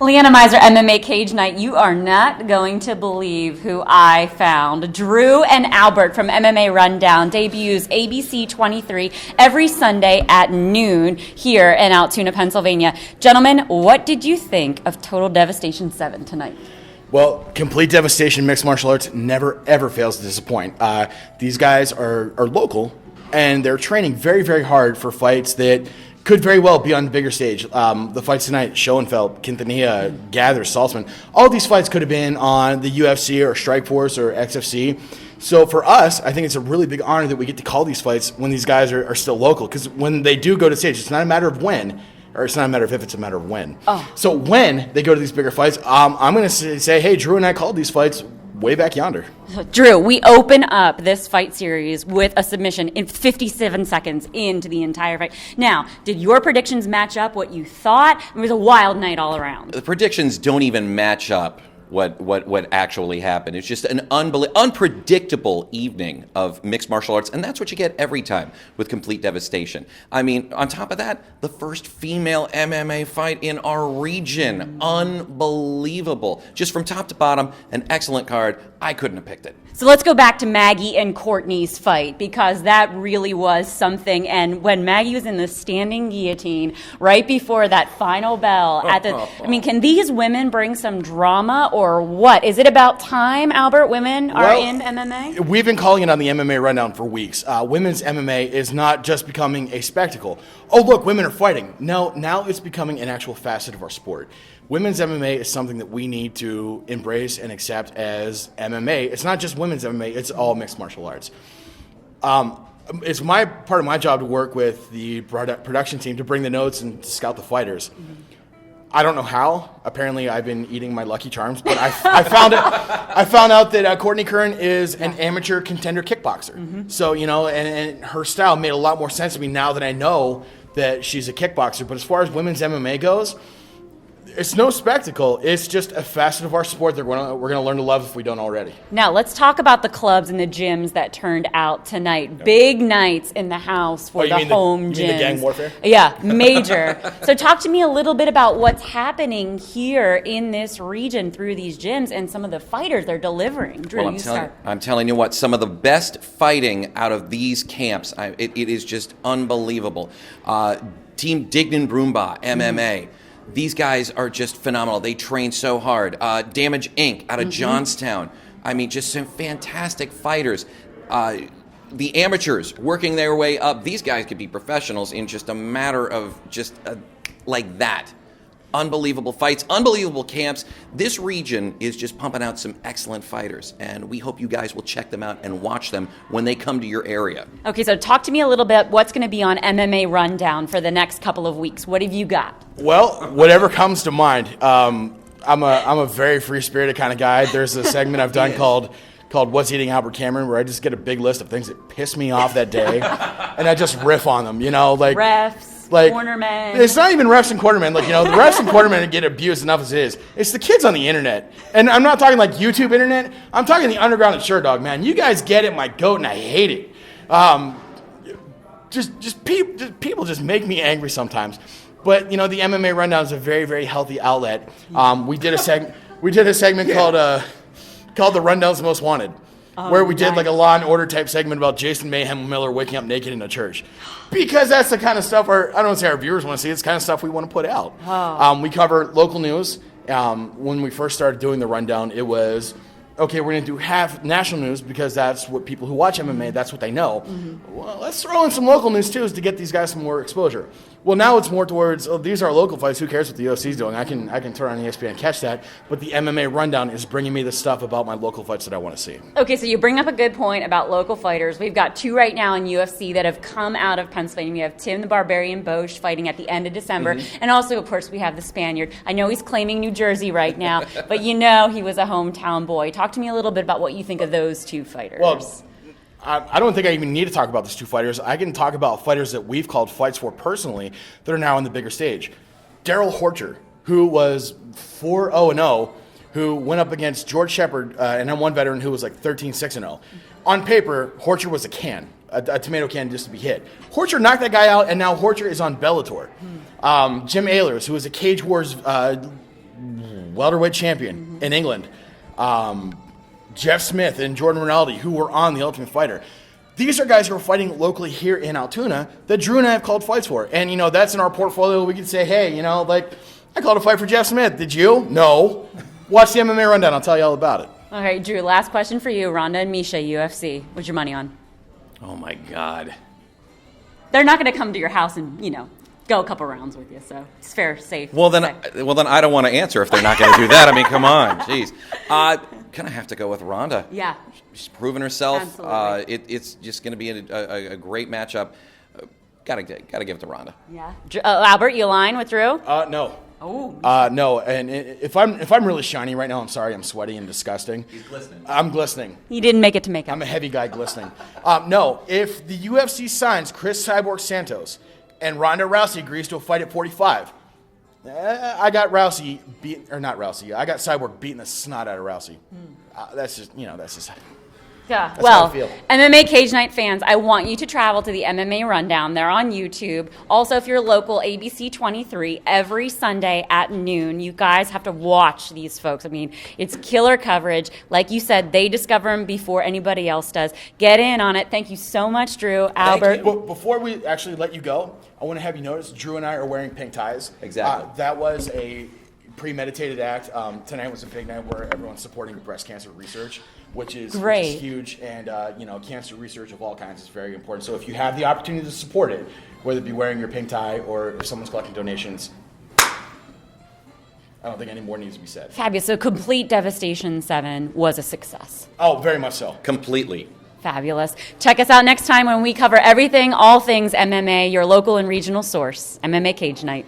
Leanna Meiser, MMA Cage Night. You are not going to believe who I found. Drew and Albert from MMA Rundown debuts ABC 23 every Sunday at noon here in Altoona, Pennsylvania. Gentlemen, what did you think of Total Devastation 7 tonight? Well, Complete Devastation Mixed Martial Arts never, ever fails to disappoint. These guys are local, and they're training very, very hard for fights that could very well be on the bigger stage. The fights tonight, Schoenfeld, Quintanilla, Gather, Saltzman, all these fights could have been on the UFC or Strikeforce or XFC. So for us, I think it's a really big honor that we get to call these fights when these guys are still local, because when they do go to stage, it's not a matter of when, or it's not a matter of if, it's a matter of when. Oh. So when they go to these bigger fights, I'm going to say, hey, Drew and I called these fights way back yonder. Drew, we open up this fight series with a submission in 57 seconds into the entire fight. Now, did your predictions match up what you thought? It was a wild night all around. The predictions don't even match up what actually happened. It's just an unpredictable evening of mixed martial arts, and that's what you get every time with Complete Devastation. I mean, on top of that, the first female MMA fight in our region. Unbelievable. Just from top to bottom, an excellent card. I couldn't have picked it. So let's go back to Maggie and Courtney's fight, because that really was something. And when Maggie was in the standing guillotine right before that final bell can these women bring some drama or what? Is it about time, Albert, women are in MMA? We've been calling it on the MMA Rundown for weeks. Women's MMA is not just becoming a spectacle. Oh, look, women are fighting. No, now it's becoming an actual facet of our sport. Women's MMA is something that we need to embrace and accept as MMA. It's not just women's MMA, it's all mixed martial arts. It's part of my job to work with the production team to bring the notes and scout the fighters. Mm-hmm. I don't know how. Apparently, I've been eating my Lucky Charms, but I found out that Courtney Kern is an amateur contender kickboxer. Mm-hmm. So, and her style made a lot more sense to me now that I know that she's a kickboxer. But as far as women's MMA goes, it's no spectacle. It's just a facet of our sport that we're going to learn to love if we don't already. Now, let's talk about the clubs and the gyms that turned out tonight. Yep. Big nights in the house for the home gyms. You mean the gang warfare? Yeah, major. So talk to me a little bit about what's happening here in this region through these gyms and some of the fighters they're delivering. Drew, well, I'm telling you what, some of the best fighting out of these camps, it is just unbelievable. Team Dignan Broomba, MMA. These guys are just phenomenal. They train so hard. Damage Inc. out of Johnstown. I mean, just some fantastic fighters. The amateurs working their way up. These guys could be professionals in just a matter of like that. Unbelievable fights, unbelievable camps. This region is just pumping out some excellent fighters, and we hope you guys will check them out and watch them when they come to your area. Okay, so talk to me a little bit. What's going to be on MMA Rundown for the next couple of weeks? What have you got? Well, whatever comes to mind. I'm a very free-spirited kind of guy. There's a segment I've done called What's Eating Albert Cameron, where I just get a big list of things that piss me off that day, and I just riff on them, like refs. Like, cornermen. It's not even refs and cornermen. The refs and cornermen get abused enough as it is. It's the kids on the internet. And I'm not talking like YouTube internet. I'm talking the underground and Sherdog, man. You guys get it, my goat, and I hate it. People just make me angry sometimes. But, the MMA Rundown is a very, very healthy outlet. We did a segment called The Rundown's Most Wanted. Where we did like a Law and Order type segment about Jason Mayhem Miller waking up naked in a church. Because that's the kind of stuff I don't want to say our viewers want to see, it's the kind of stuff we want to put out. Oh. We cover local news. When we first started doing the Rundown, it was, okay, we're going to do half national news because that's what people who watch MMA, that's what they know. Mm-hmm. Well, let's throw in some local news too to get these guys some more exposure. Well, now it's more towards, these are local fights. Who cares what the UFC is doing? I can turn on ESPN and catch that. But the MMA Rundown is bringing me the stuff about my local fights that I want to see. Okay, so you bring up a good point about local fighters. We've got two right now in UFC that have come out of Pennsylvania. We have Tim the Barbarian Bosch fighting at the end of December. Mm-hmm. And also, of course, we have the Spaniard. I know he's claiming New Jersey right now, but he was a hometown boy. Talk to me a little bit about what you think of those two fighters. Well, I don't think I even need to talk about these two fighters. I can talk about fighters that we've called fights for personally that are now on the bigger stage. Daryl Horcher, who was 4-0-0, who went up against George Shepard, an M1 veteran who was like 13-6-0. On paper, Horcher was a tomato can just to be hit. Horcher knocked that guy out, and now Horcher is on Bellator. Jim Ehlers, who was a Cage Wars welterweight champion in England. Jeff Smith and Jordan Rinaldi, who were on The Ultimate Fighter. These are guys who are fighting locally here in Altoona that Drew and I have called fights for. And, that's in our portfolio. We could say, hey, I called a fight for Jeff Smith. Did you? No. Watch the MMA Rundown. I'll tell you all about it. All right, Drew, last question for you. Rhonda and Misha, UFC. What's your money on? Oh, my God. They're not going to come to your house and, go a couple rounds with you, so it's fair, safe. Well, then I don't want to answer if they're not going to do that. I mean, come on. Jeez. Gonna have to go with Ronda. Yeah. She's proven herself. Absolutely. It's just going to be a great matchup. Gotta give it to Ronda. Yeah. Albert, you align with Drew? No. Oh. No. And if I'm really shiny right now, I'm sorry. I'm sweaty and disgusting. He's glistening. I'm glistening. He didn't make it to makeup. I'm a heavy guy glistening. No. If the UFC signs Chris Cyborg Santos and Ronda Rousey agrees to a fight at 45, I got Rousey I got Cyborg beating the snot out of Rousey. That's just. Yeah. That's Well, how I feel. MMA Cage Night fans, I want you to travel to the MMA Rundown. They're on YouTube. Also, if you're local, ABC 23 every Sunday at noon. You guys have to watch these folks. I mean, it's killer coverage. Like you said, they discover them before anybody else does. Get in on it. Thank you so much, Drew. Albert. Well, before we actually let you go, I want to have you notice Drew and I are wearing pink ties. Exactly. That was a premeditated act. Tonight was a big night where everyone's supporting breast cancer research, which is huge. And, cancer research of all kinds is very important. So if you have the opportunity to support it, whether it be wearing your pink tie or if someone's collecting donations, I don't think any more needs to be said. Fabulous. So Complete Devastation 7 was a success. Oh, very much so. Completely. Fabulous. Check us out next time when we cover everything, all things MMA, your local and regional source, MMA Cage Night.